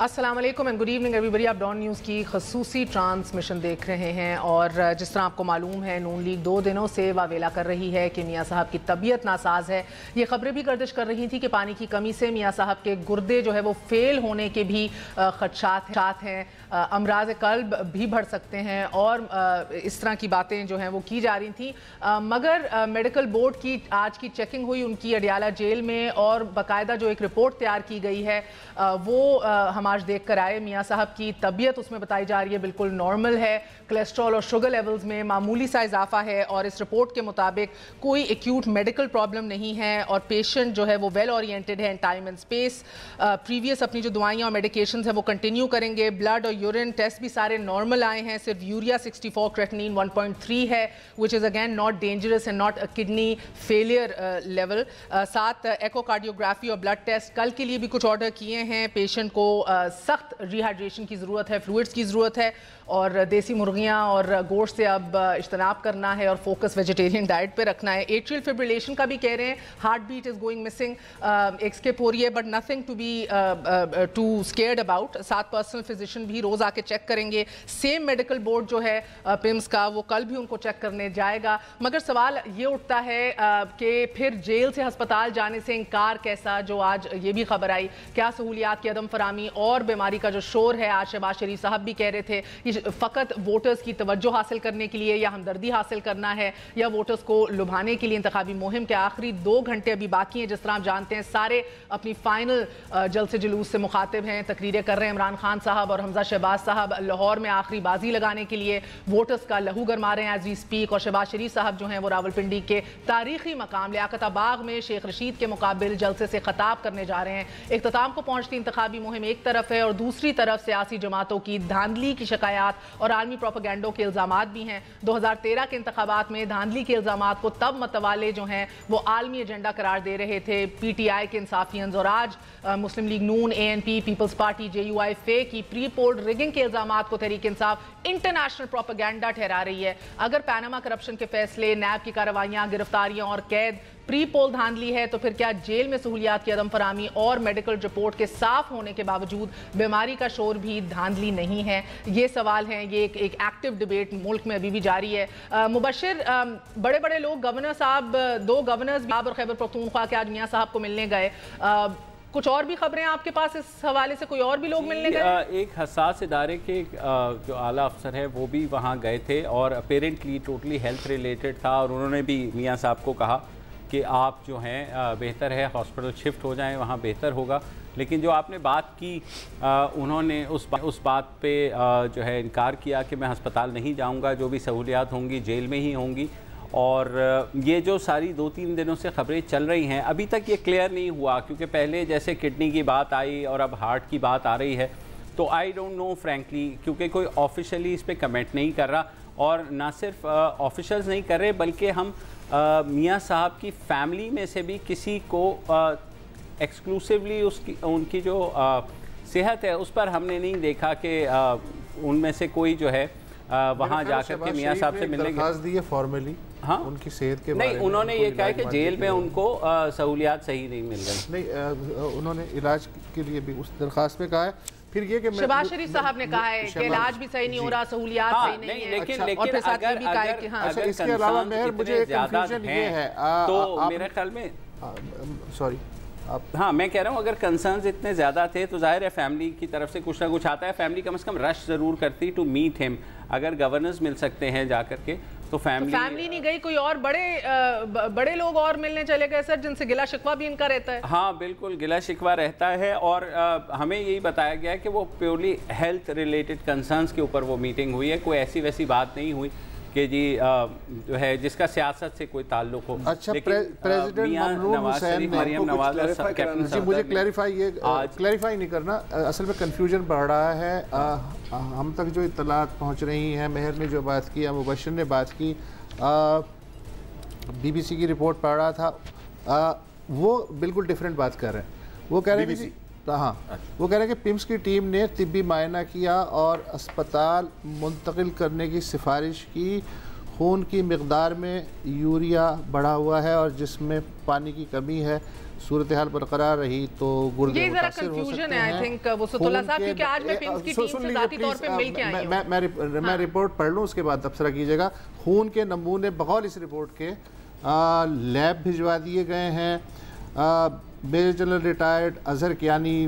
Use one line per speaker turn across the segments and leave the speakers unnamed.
अस्सलाम वालेकुम and good evening everybody. आप डॉन न्यूज़ की खसूसी ट्रांसमिशन देख रहे हैं और जिस तरह आपको मालूम है नून लीग 2 दिनों से वावेला कर रही है कि मियाँ साहब की तबीयत नासाज है। ये खबरें भी गर्दिश कर रही थी कि पानी की कमी से मियाँ साहब के गुर्दे जो है वो फेल होने के भी खदशात हैं, अमराज कल्ब भी बढ़ सकते हैं और इस तरह की बातें जो हैं वो की जा रही थी। मगर मेडिकल बोर्ड की आज की चेकिंग हुई उनकी अडियाला जेल में और बाकायदा जो एक रिपोर्ट तैयार की गई है वो हम आज देख कर आए। मियाँ साहब की तबीयत उसमें बताई जा रही है बिल्कुल नॉर्मल है, कोलेस्ट्रॉल और शुगर लेवल्स में मामूली सा इजाफा है और इस रिपोर्ट के मुताबिक कोई एक्यूट मेडिकल प्रॉब्लम नहीं है और पेशेंट जो है वो वेल ओरिएंटेड है in time and space. Previous अपनी जो दवाइयाँ और मेडिकेशंस हैं वो कंटिन्यू करेंगे। ब्लड और यूरिन टेस्ट भी सारे नॉर्मल आए हैं, सिर्फ यूरिया 64, क्रेटिनिन 1.3 है which is again not dangerous and not a kidney failure level. साथ एकोकार्डियोग्राफी और ब्लड टेस्ट कल के लिए भी कुछ ऑर्डर किए हैं। पेशेंट को सख्त रिहाइड्रेशन की ज़रूरत है, फ्लूइड्स की ज़रूरत है और देसी मुर्गियाँ और गोश्त से अब इज्तनाब करना है और फोकस वेजिटेरियन डाइट पे रखना है। एट्रियल फिब्रिलेशन का भी कह रहे हैं, heart beat is going missing, escape हो रही है but nothing to be too scared about. साथ पर्सनल फिजिशियन भी रोज़ आके चेक करेंगे। सेम मेडिकल बोर्ड जो है पिम्स का वो कल भी उनको चेक करने जाएगा। मगर सवाल ये उठता है कि फिर जेल से हस्पताल जाने से इनकार कैसा, जो आज ये भी खबर आई, क्या सहूलियात की अदम फरामी और बीमारी का जो शोर है। आज शहबाज शरीफ साहब भी कह रहे थे कि फ़कत वोटर्स की तवज्जो हासिल करने के लिए या हमदर्दी हासिल करना है या वोटर्स को लुभाने के लिए इंतखाबी मुहिम के आखिरी 2 घंटे अभी बाकी हैं। जिस तरह आप जानते हैं सारे अपनी फाइनल जलसे जुलूस से मुखातिब हैं, तकरीरें कर रहे हैं। इमरान खान साहब और हमजा शहबाज साहब लाहौर में आखिरी बाजी लगाने के लिए वोटर्स का लहू गरमा रहे हैं एज वी स्पीक और शहबाज शरीफ साहब जो हैं वो रावलपिंडी के तारीखी मकाम लियाकत बाग में शेख रशीद के मुकाबिल जलसे से खिताब करने जा रहे हैं। इख्तिताम को पहुंचती इंतखाबी मुहिम एक तरफ है और दूसरी तरफ सियासी जमातों की धांधली की शिकायत और आर्मी प्रोपेगेंडो के इल्जामात भी हैं। 2013 के इंतखाबात में धांधली के इल्जामात को तब मतवाले जो हैं वो आलमी एजेंडा करार दे रहे थे PTI के इंसाफियंस और आज मुस्लिम लीग नून, ANP, पीपल्स पार्टी, JUI फे की प्री पोल रिगिंग के इल्जामात को तहरीक इंसाफ इंटरनेशनल प्रोपेगेंडा ठहरा रही है। अगर पैनामा करप्शन के फैसले, नैब की कार्रवाइयाँ, गिरफ्तारियाँ और कैद प्री पोल धांधली है तो फिर क्या जेल में सहूलियात की अदम फरामी और मेडिकल रिपोर्ट के साफ होने के बावजूद बीमारी का शोर भी धांधली नहीं है? ये सवाल हैं। ये एक एक्टिव डिबेट मुल्क में अभी भी जारी है। मुबशिर, बड़े बड़े लोग, गवर्नर साहब, 2 गवर्नर्स और खैबर पख्तूनख्वा के आज मियाँ साहब को मिलने गए। कुछ और भी खबरें आपके पास इस हवाले से? कोई और भी लोग मिलने गए?
एक हसास इदारे के जो आला अफसर है वो भी वहाँ गए थे और अपेरेंटली टोटली हेल्थ रिलेटेड था और उन्होंने भी मियाँ साहब को कहा कि आप जो हैं बेहतर है हॉस्पिटल शिफ्ट हो जाएं, वहाँ बेहतर होगा। लेकिन जो आपने बात की उन्होंने उस बात पे जो है इनकार किया कि मैं हस्पताल नहीं जाऊँगा, जो भी सहूलियात होंगी जेल में ही होंगी। और ये जो सारी 2-3 दिनों से खबरें चल रही हैं अभी तक ये क्लियर नहीं हुआ, क्योंकि पहले जैसे किडनी की बात आई और अब हार्ट की बात आ रही है, तो आई डोंट नो फ्रैंकली, क्योंकि कोई ऑफिशियली इस पर कमेंट नहीं कर रहा और ना सिर्फ ऑफिशल्स नहीं कर रहे बल्कि हम मियाँ साहब की फैमिली में से भी किसी को एक्सक्लूसिवली उनकी जो सेहत है उस पर हमने नहीं देखा कि उनमें से कोई जो है वहाँ जाकर के मियाँ साहब से मिलने दी है फॉर्मली। हाँ, उनकी सेहत के बारे में नहीं, उन्होंने ये कहा कि जेल में उनको सहूलियात सही नहीं मिल रही।
नहीं, उन्होंने इलाज के लिए भी उस दरख्वास्त में कहा है। फिर ये कि
शहबाज शरीफ साहब ने कहा है कि इलाज भी सही नहीं हो रहा, सहूलियात सही नहीं है।
लेकिन
अगर इसके अलावा मेहर मुझे कंफ्यूजन ये है
तो मेरे ख्याल में
सॉरी
हाँ मैं कह रहा हूँ अगर कंसर्न्स इतने ज़्यादा थे तो जाहिर है फैमिली की तरफ से कुछ ना कुछ आता है। फैमिली कम से कम रश ज़रूर करती टू मीट हिम। अगर गवर्नर्स मिल सकते हैं जा कर के तो फैमिली नहीं गई, कोई और बड़े लोग और मिलने चले गए सर, जिनसे गिला शिकवा भी इनका रहता है? हाँ बिल्कुल, गिला शिकवा रहता है और हमें यही बताया गया है कि वो प्योरली हेल्थ रिलेटेड कंसर्न्स के ऊपर वो मीटिंग हुई है। कोई ऐसी वैसी बात नहीं हुई कि जी जो है जिसका सियासत से कोई ताल्लुक हो।
अच्छा, प्रेसिडेंट ममनून हुसैन
मरियम नवाज
जी, मुझे क्लैरिफाई नहीं करना, असल में कंफ्यूजन बढ़ रहा है। हम तक जो इत्तलात पहुंच रही हैं, मेहर ने जो बात की, मुबशिर ने बात की, BBC की रिपोर्ट पढ़ रहा था, वो बिल्कुल डिफरेंट बात कर रहे हैं। वो कह रहे हैं हाँ, वो कह रहे हैं कि पिम्स की टीम ने तिब्बी मायना किया और अस्पताल मुंतकिल करने की सिफारिश की, खून की मकदार में यूरिया बढ़ा हुआ है और जिसमें पानी की कमी है, सूरत हाल बरकरार रही तो गुर्दे मुतासिर हो सकते हैं।
आई थिंक वो सुतुल्लाह साहब, क्योंकि आज मैं पिम्स की टीम से ज़ाती तौर पे मिल के आई हूं।
मैं रिपोर्ट पढ़ लूँ, उसके बाद तबसरा कीजिएगा। खून के नमूने बगौर इस रिपोर्ट के लैब भिजवा दिए गए हैं। Major general retired Azhar Kiyani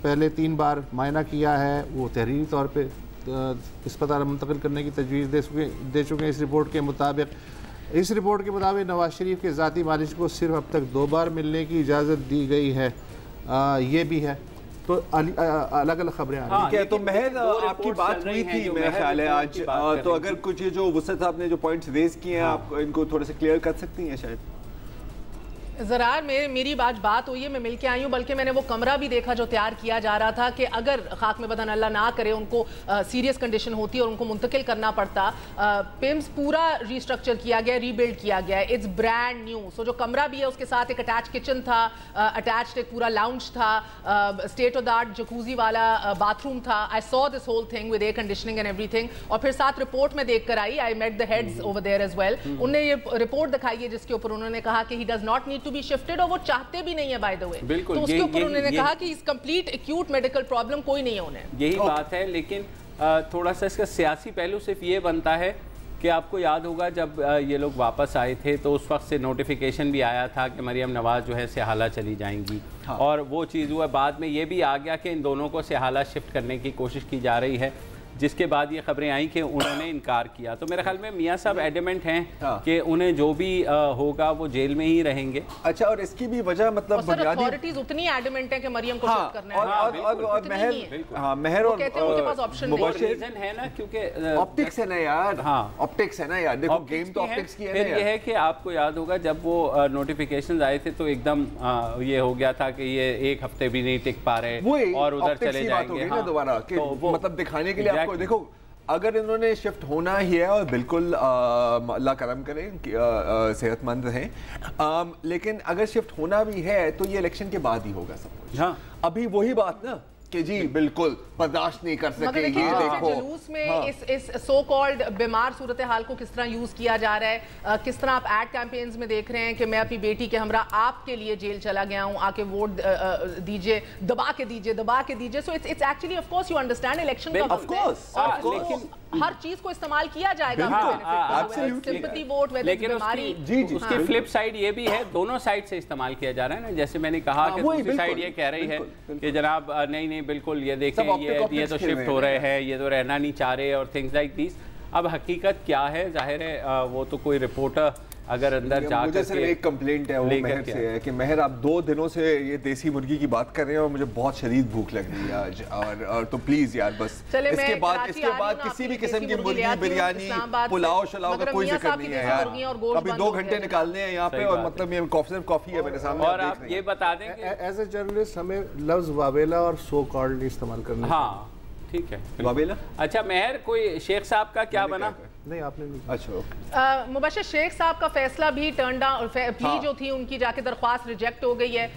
पहले 3 बार मायना किया है, वो तहरीरी तौर पे अस्पताल मुंतकिल करने की तजवीज़ दे चुके हैं। इस रिपोर्ट के मुताबिक नवाज शरीफ के ज़ाती मालिश को सिर्फ अब तक 2 बार मिलने की इजाज़त दी गई है। ये भी है, तो अलग अलग खबरें आ रही हैं।
तो महर आपकी बात हुई थी मेरा ख्याल है आज, तो अगर कुछ ये जो वसत साहब ने जो पॉइंट्स रेज किए हैं आप इनको थोड़े से क्लियर कर सकती हैं शायद?
ज़रा मेरी आज बात हुई है, मैं मिल के आई हूँ, बल्कि मैंने वो कमरा भी देखा जो तैयार किया जा रहा था कि अगर खाक में बदन अल्लाह ना करे उनको सीरियस कंडीशन होती और उनको मुंतकिल करना पड़ता। पिम्स पूरा रीस्ट्रक्चर किया गया, रीबिल्ड किया गया, इट्स ब्रांड न्यू। सो जो कमरा भी है उसके साथ एक अटैच किचन था, अटैच्ड एक पूरा लाउंज था, state of the art jacuzzi वाला बाथरूम था। I saw this whole thing with air conditioning and everything. और फिर साथ रिपोर्ट में देख कर I, I met the heads over there as well. उन्होंने ये रिपोर्ट दिखाई है जिसके ऊपर उन्होंने कहा कि he does not need to be shifted, और वो चाहते भी नहीं है बाय द वे। तो उसके ऊपर उन्होंने कहा कि इस कंप्लीट एक्यूट मेडिकल प्रॉब्लम कोई नहीं है उन्हें।
यही बात है, लेकिन थोड़ा सा इसका सियासी पहलू सिर्फ ये बनता है कि आपको याद होगा जब ये लोग वापस आए थे तो उस वक्त से नोटिफिकेशन भी आया था कि मरियम नवाज जो है सिहाला चली जाएंगी। हाँ। और वो चीज़ हुआ, बाद में ये भी आ गया कि इन दोनों को सिहाला शिफ्ट करने की कोशिश की जा रही है, जिसके बाद ये खबरें आई कि उन्होंने इनकार किया। तो मेरे ख्याल में मियां साहब एडमेंट हैं कि उन्हें जो भी होगा वो जेल में ही रहेंगे।
अच्छा, और इसकी भी वजह मतलब बुनियादी
अथॉरिटीज उतनी एडमेंट है कि मरियम को शिफ्ट करना है।
और महर और
उनके पास ऑप्शन
रीजन है ना, क्योंकि
ऑप्टिक्स है ना यार। हाँ, ऑप्टिक्स है ना यार, देखो गेम तो ऑप्टिक्स की है।
फिर ये है कि आपको याद होगा जब वो नोटिफिकेशंस आए थे तो एकदम ये हो गया था कि ये 1 हफ्ते भी नहीं टिक पा रहे और उधर चले जाएंगे
दोबारा, मतलब दिखाने के लिए। देखो, अगर इन्होंने शिफ्ट होना ही है और बिल्कुल अल्लाह करम करें सेहतमंद रहें, लेकिन अगर शिफ्ट होना भी है तो ये इलेक्शन के बाद ही होगा सब कुछ। हाँ, अभी वही बात ना कि जी बिल्कुल बर्दाश्त नहीं कर सके। ये देखो
जुलूस में इस सो कॉल्ड बीमार सूरत हाल को किस तरह यूज किया जा रहा है, किस तरह आप एड कैंपेन्स में देख रहे हैं कि मैं अपनी बेटी के हमरा आपके लिए जेल चला गया हूं, आके वोट दीजिए, दबा के दीजिए। So it's actually of course you understand election का,
ऑफ कोर्स,
लेकिन हर चीज को इस्तेमाल किया जाएगा। सिंपैथी वोट,
लेकिन उसकी फ्लिप साइड ये भी है, दोनों साइड से इस्तेमाल किया जा रहा है ना। जैसे मैंने कहा कि दूसरी साइड ये कह रही है कि जनाब नहीं बिल्कुल ये देखें, ये तो शिफ्ट हो रहे हैं, ये तो रहना नहीं चाह रहे और थिंग्स लाइक दिस। अब हकीकत क्या है, जाहिर है वो तो कोई रिपोर्टर अगर अंदर जाकर
मुझे सिर्फ एक कंप्लेंट है वो महर से है कि महर आप 2 दिनों से ये देसी मुर्गी की बात कर रहे हैं और मुझे बहुत शदीद भूख लग रही है आज, और तो प्लीज यार बस इसके बाद किसी भी किस्म की मुर्गी, बिरयानी, पुलाव शलाव का कोई जिक्र नहीं है यार। अभी 2 घंटे निकालने हैं यहाँ पे और मतलब ये कॉफी है मेरे सामने।
और आप ये बता दें
एज ए जर्नलिस्ट हमें लफ्ज वावेला और सो कॉल्ड इस्तेमाल करना।
हाँ ठीक है,
वावेला।
अच्छा महर, कोई शेख साहब का क्या बना?
नहीं, आपने नहीं।
अच्छा,
मुबशर शेख साहब का फैसला भी टर्न डाउन, प्ली जो थी उनकी जाके दरख्वास्त रिजेक्ट हो गई है।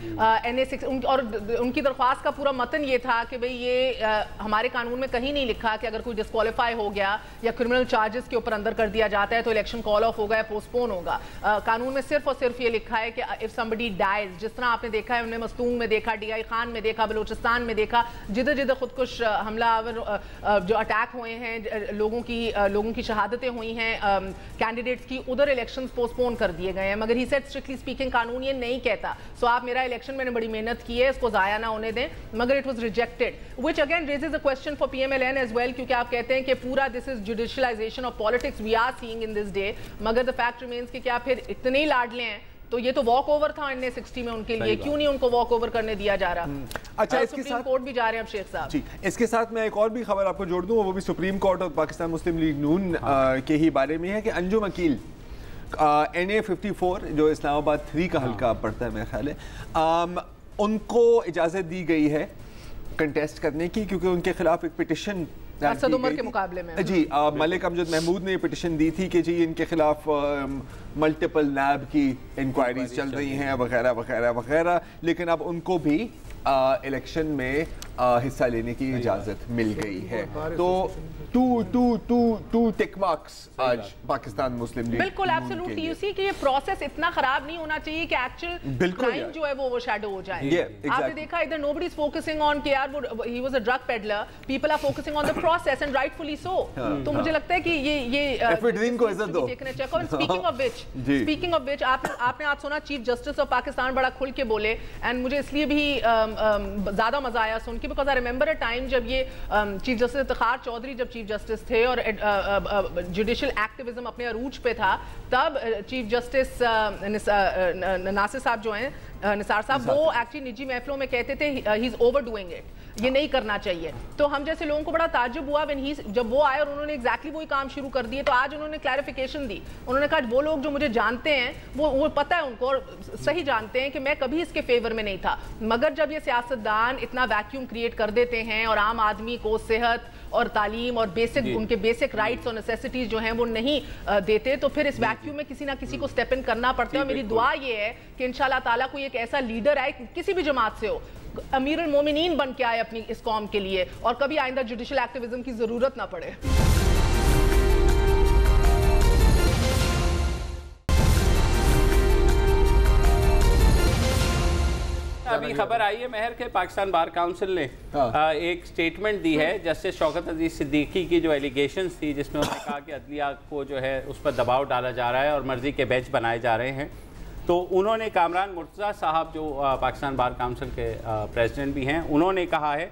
NA6 और उनकी दरख्वास्त का पूरा मतन ये था कि भाई ये हमारे कानून में कहीं नहीं लिखा कि अगर कोई डिस्क्वालीफाई हो गया या क्रिमिनल चार्जेस के ऊपर अंदर कर दिया जाता है तो इलेक्शन कॉल ऑफ होगा या पोस्टपोन होगा। कानून में सिर्फ और सिर्फ ये लिखा है कि इफ समबडी डाइज, जिस तरह आपने देखा है, हमने मस्तूंग में देखा, DI खान में देखा, बलूचिस्तान में देखा, जिधर खुदकुश हमलावर जो अटैक हुए हैं, लोगों की शहादतें हुई हैं कैंडिडेट्स की, उधर इलेक्शंस पोस्टपोन कर दिए गए हैं। मगर ही सेड स्ट्रिक्टली स्पीकिंग कानून ये नहीं कहता। सो आप मेरा इलेक्शन, मैंने बड़ी मेहनत की है, इसको जाया ना होने दें, मगर it was rejected, which again raises a question for PMLN as well, क्योंकि आप कहते हैं कि पूरा this is judicialisation of politics we are seeing in this day, मगर द फैक्ट रिमेंस कि क्या फिर इतने ही लाडले हैं तो ये तो वॉक ओवर था NA60 में उनके लिए, क्यों नहीं उनको वॉक ओवर करने दिया जा रहा?
अच्छा, इसके साथ
कोर्ट भी जा रहे हैं अब शेख साहब
जी। इसके साथ मैं एक और भी खबर आपको जोड़ दूं, वो भी सुप्रीम कोर्ट और पाकिस्तान मुस्लिम लीग नून के ही बारे में है कि अंजुम अकील NA54 जो इस्लामाबाद 3 का हल्का पड़ता है मेरे ख्याल है, उनको इजाज़त दी गई है कंटेस्ट करने की, क्योंकि उनके खिलाफ एक पिटिशन
असद उमर के मुकाबले में
जी मलिक अमजद महमूद ने पिटिशन दी थी कि जी इनके खिलाफ मल्टीपल नैब की इंक्वायरीज चल रही हैं वगैरह वगैरह वगैरह, लेकिन अब उनको भी इलेक्शन में हिस्सा लेने की इजाज़त मिल गई है। तो टू टिक मार्क्स आज पाकिस्तान मुस्लिम लीग।
बिल्कुल एब्सोल्युटली, यू सी कि ये प्रोसेस इतना खराब नहीं होना चाहिए कि एक्चुअल क्राइम जो है वो ओवरशैडो हो जाए। आपने देखा इधर नोबडी इज फोकसिंग ऑन कि यार वो he was a drug peddler, people are focusing on the process and rightfully so. तो मुझे लगता है कि ये
एफिड्रीन को इज्जत दो।
स्पीकिंग ऑफ विच आपने आज सुना चीफ जस्टिस ऑफ पाकिस्तान बड़ा खुल के बोले, एंड मुझे इसलिए भी ज्यादा मजा आया सुन के, because I remember a time जब ये चीफ जस्टिस इफ्तिखार चौधरी जब चीफ जस्टिस थे और जुडिशियल एक्टिविज्म अपने अरूज पे था, तब चीफ जस्टिस नासिर साहब जो हैं, निसार साहब, वो एक्चुअली निजी महफिलों में कहते थे ही इज ओवरडूइंग इट, ये नहीं करना चाहिए। तो हम जैसे लोगों को बड़ा ताज्जुब हुआ जब वो आए और उन्होंने एग्जैक्टली वही काम शुरू कर दिए। तो आज उन्होंने क्लैरिफिकेशन दी, उन्होंने कहा वो लोग जो मुझे जानते हैं वो पता है उनको और सही जानते हैं कि मैं कभी इसके फेवर में नहीं था, मगर जब ये सियासतदान इतना वैक्यूम क्रिएट कर देते हैं और आम आदमी को सेहत और तालीम और उनके बेसिक राइट्स और नेसेसिटीज जो हैं वो नहीं देते, तो फिर इस वैक्यूम में किसी ना किसी को स्टेप इन करना पड़ता है। और मेरी दुआ ये है कि इंशाल्लाह ताला कोई एक ऐसा लीडर आए, किसी भी जमात से हो, अमीरुल मोमिनीन बन के आए अपनी इस कौम के लिए, और कभी आइंदा जुडिशियल एक्टिविज्म की जरूरत ना पड़े।
अभी खबर आई है महर के पाकिस्तान बार काउंसिल ने एक स्टेटमेंट दी है जस्टिस शौकत अजीज सिद्दीकी की जो एलिगेशंस थी, जिसमें उन्होंने कहा कि अदलिया को जो है उस पर दबाव डाला जा रहा है और मर्जी के बेंच बनाए जा रहे हैं। तो उन्होंने कामरान मुर्तज़ा साहब जो पाकिस्तान बार काउंसिल के प्रेसिडेंट भी हैं, उन्होंने कहा है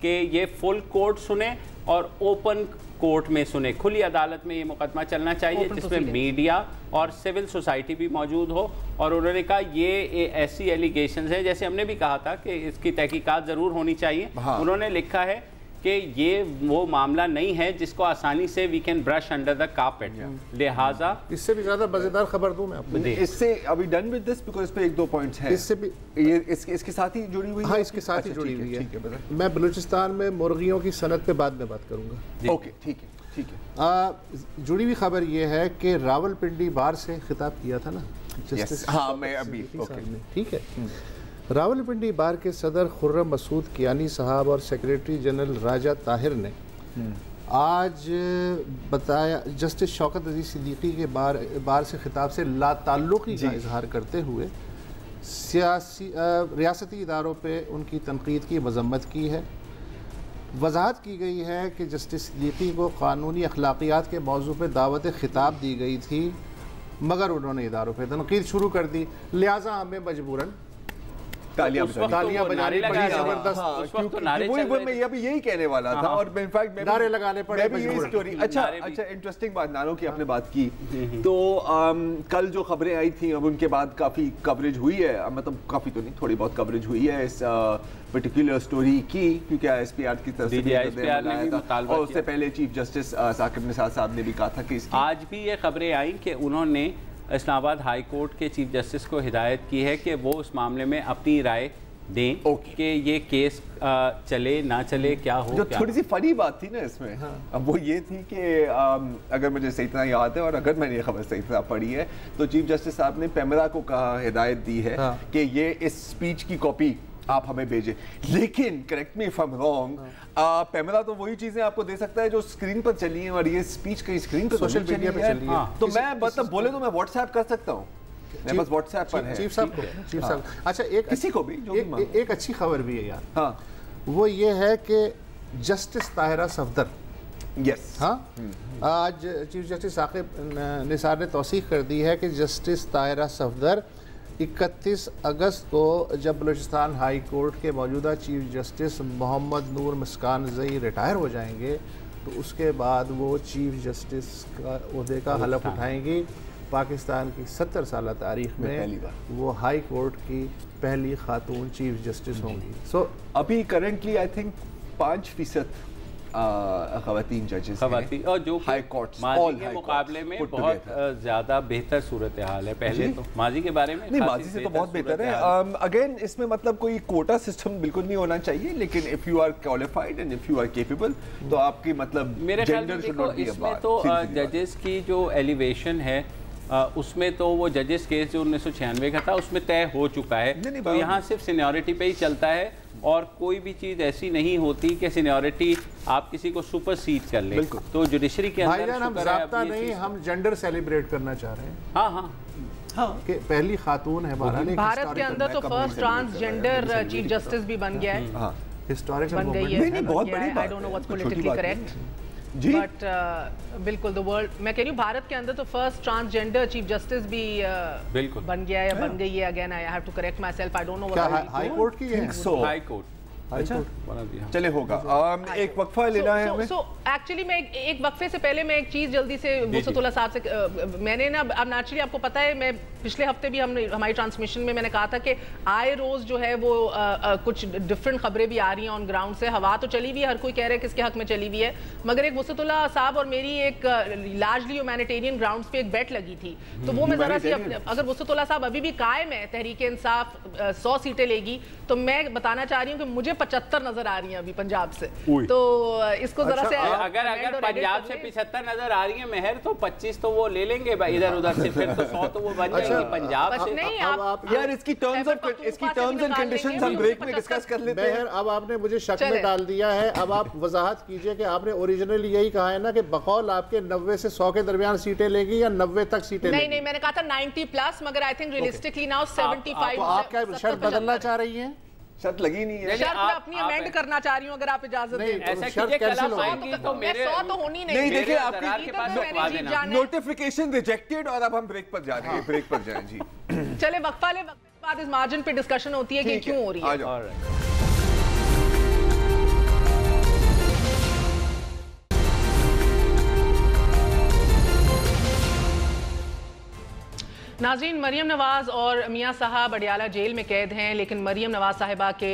कि ये फुल कोर्ट सुने और ओपन कोर्ट में सुने, खुली अदालत में ये मुकदमा चलना चाहिए जिसमें मीडिया और सिविल सोसाइटी भी मौजूद हो। और उन्होंने कहा ये ऐसी एलिगेशंस हैं, जैसे हमने भी कहा था कि इसकी तहकीकात ज़रूर होनी चाहिए। उन्होंने लिखा है कि ये वो मामला नहीं है जिसको आसानी से we can brush under the carpet, लिहाजा
इससे भी ज़्यादा मज़ेदार खबर दूं मैं आपको।
इससे अभी डन विद दिस बिकॉज़ इस पे एक दो पॉइंट्स हैं, इससे भी ये इसके साथ ही जुड़ी हुई है।
हाँ, इसके साथ ही जुड़ी हुई है। मैं बलूचिस्तान में मुर्गियों की सनत पे बाद में बात करूँगा।
ओके, ठीक है।
जुड़ी हुई खबर ये है कि रावलपिंडी बार से खिताब किया था ना जस्टिस,
हाँ मैं अभी
ठीक है। रावलपिंडी बार के सदर खुर्रम मसूद कियानी साहब और सेक्रेटरी जनरल राजा ताहिर ने आज बताया, जस्टिस शौकत अजीज सिद्दीकी के बार से खिताब से लाताल्लुकी का इजहार करते हुए रियासती इदारों पे उनकी तनकीद की मजम्मत की है। वजाहत की गई है कि जस्टिस सिद्दीकी को कानूनी अखलाकियात के मौजू पर दावत खिताब दी गई थी, मगर उन्होंने इदारों पर तनकीद शुरू कर दी, लिहाजा हमें मजबूरन तालियां बजानी पड़ी जबरदस्त।
मैं अभी यही कहने वाला था और इनफैक्ट
नारे लगाने पड़े।
अच्छा, इंटरेस्टिंग बात नानो की आपने बात की, तो कल जो खबरें आई थी अब उनके बाद काफ़ी कवरेज हुई है, मतलब काफ़ी तो नहीं, थोड़ी बहुत कवरेज हुई है इस पर्टिकुलर स्टोरी की, क्योंकि ISPR की तरफ से और उससे पहले चीफ जस्टिस साकिब निसार साहब ने भी कहा था कि
आज भी ये खबरें आई कि उन्होंने इस्लामाबाद हाई कोर्ट के चीफ जस्टिस को हिदायत की है कि वो उस मामले में अपनी राय दें कि ये केस चले ना चले, क्या हो।
जो थोड़ी सी फनी बात थी ना इसमें, अब वो ये थी कि अगर मुझे सही तरह याद है और अगर मैंने ये खबर सही तरह पढ़ी है, तो चीफ जस्टिस साहब ने पेमरा को कहा, हिदायत दी है कि ये इस स्पीच की कॉपी आप हमें भेजें, लेकिन correct me if I am wrong, PEMRA तो वही चीजें आपको दे सकता है जो स्क्रीन पर चली है और ये स्पीच कहीं स्क्रीन पर
सोशल मीडिया पे चली है।
तो मैं मतलब बोले तो मैं व्हाट्सएप कर सकता हूँ, मैं बस व्हाट्सएप पर है
चीफ साहब। अच्छा, एक
किसी को भी
एक अच्छी खबर भी है यार। हाँ, वो ये है कि जस्टिस ताहिरा सफदर,
यस,
हाँ, आज चीफ जस्टिस साकिब निसार ने तौसीक कर दी है कि जस्टिस ताहिरा सफदर 31 अगस्त को जब बलूचिस्तान हाई कोर्ट के मौजूदा चीफ जस्टिस मोहम्मद नूर मुस्कानजई रिटायर हो जाएंगे, तो उसके बाद वो चीफ जस्टिस का ओहदे का हलफ उठाएंगी। पाकिस्तान की 70 साल तारीख में वो हाई कोर्ट की पहली खातून चीफ जस्टिस होंगी।
सो अभी करेंटली आई थिंक 5% खवातीन जजेस
खवातीन, और जो
हाई कोर्ट
माजी के मुकाबले में बहुत ज़्यादा बेहतर सूरत हाल है। पहले तो माजी के बारे में
नहीं, माजी से तो बहुत बेहतर है। अगेन इसमें मतलब कोई कोटा सिस्टम बिल्कुल नहीं होना चाहिए, लेकिन if you are qualified and if you are capable तो आपकी मतलब
मेरे ख्याल में देखो इसमें तो जजेस की जो एलिवेशन है उसमें तो वो जजेस केस जो 1996 का था उसमें तय हो चुका है। तो यहाँ सिर्फ सीनियरिटी पे ही चलता है और कोई भी चीज़ ऐसी नहीं होती कि सीनियरिटी आप किसी को सुपरसीड कर ले। तो जुडिशरी के अंदर
हम ज़ाब्ता नहीं, हम जेंडर सेलिब्रेट करना चाह रहे हैं।
हाँ हाँ
हाँ कि पहली खातून है
भारत के अंदर तो फर्स्ट ट्रांसजेंडर चीफ जस्टिस भी बन गया है।
हिस्टोरिकल
बन गई है, बहुत बड़ी बात है। I don't know what's politically correct but बिल्कुल द वर्ल्ड, मैं कह रही हूँ भारत के अंदर तो फर्स्ट ट्रांसजेंडर चीफ जस्टिस भी बिल्कुल बन गया है या बन गई है। Again I have to correct myself, I don't know what
high court की है।
हाई कोर्ट
अच्छा चले होगा। एक वक्फा लेना है हमें।
एक्चुअली मैं एक वक्फे से पहले मैं एक चीज़ जल्दी से वुसअतुल्लाह साहब से मैंने ना, अब नेचुरली आपको पता है मैं पिछले हफ्ते भी हमारी ट्रांसमिशन में मैंने कहा था कि आए रोज़ जो है वो कुछ डिफरेंट खबरें भी आ रही हैं ऑन ग्राउंड से। हवा तो चली हुई है, हर कोई कह रहा है किसके हक में चली हुई है, मगर एक वुसअतुल्लाह साहब और मेरी एक लार्जली ह्यूमैनिटेरियन ग्राउंड्स पे एक बेट लगी थी। तो वो मैं ज़रा सी, अगर वुसअतुल्लाह साहब अभी भी कायम है, तहरीक इंसाफ 100 सीटें लेगी, तो मैं बताना चाह रही हूँ कि मुझे 75 नजर आ रही हैं अभी पंजाब से। तो इसको जरा से
अगर पंजाब से 75 नजर आ रही है मेहर, तो 25 तो वो ले लेंगे इधर उधर से, फिर तो 100 तो वो बन जाएंगे पंजाब से।
नहीं आप
यार इसकी टर्म्स एंड कंडीशंस हम ब्रेक में डिस्कस कर लेते हैं।
अब आपने मुझे शक में डाल दिया है। अब आप वजाहत कीजिए कि आपने ओरिजिनली यही कहा है ना कि बकौल आपके 90 से 100 के दरमियान सीटें लेंगी या 90 तक सीटें लेंगी?
नहीं, मैंने कहा था 90 प्लस, मगर आई थिंक रियलिस्टिकली नाउ 75।
आप क्या शर्त बदलना चाह रही हैं?
शर्त लगी नहीं है।
शर्त मैं अपनी अमेंड करना चाह रही हूँ, अगर आप इजाजत दें।
ऐसा कीजिए कल आप आएंगी तो मेरे
100 तो होनी नहीं।
नहीं देखिए आपकी नोटिफिकेशन रिजेक्टेड और अब हम ब्रेक पर जा रहे हैं। ब्रेक पर जाएं जी।
चले वक्फा ले, वक्त के बाद इस मार्जिन पे डिस्कशन होती है कि क्यों हो रही है। नाज़रीन, मरियम नवाज़ और मियां साहब अडियाला जेल में कैद हैं, लेकिन मरियम नवाज़ साहिबा के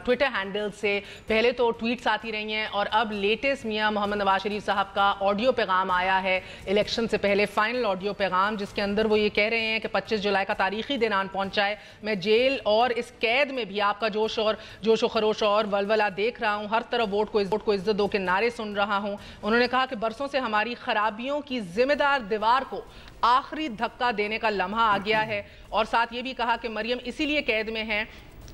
ट्विटर हैंडल से पहले तो ट्वीट्स आती रही हैं और अब लेटेस्ट मियां मोहम्मद नवाज शरीफ साहब का ऑडियो पैगाम आया है इलेक्शन से पहले, फाइनल ऑडियो पैगाम, जिसके अंदर वो ये कह रहे हैं कि 25 जुलाई का तारीखी दिन आन पहुंचा है। मैं जेल और इस कैद में भी आपका जोश व खरोश और वलवला देख रहा हूँ, हर तरफ वोट को इज्जत दो के नारे सुन रहा हूँ। उन्होंने कहा कि बरसों से हमारी खराबियों की जिम्मेदार दीवार को आखिरी धक्का देने का लम्हा आ गया है, और साथ ये भी कहा कि मरियम इसीलिए कैद में हैं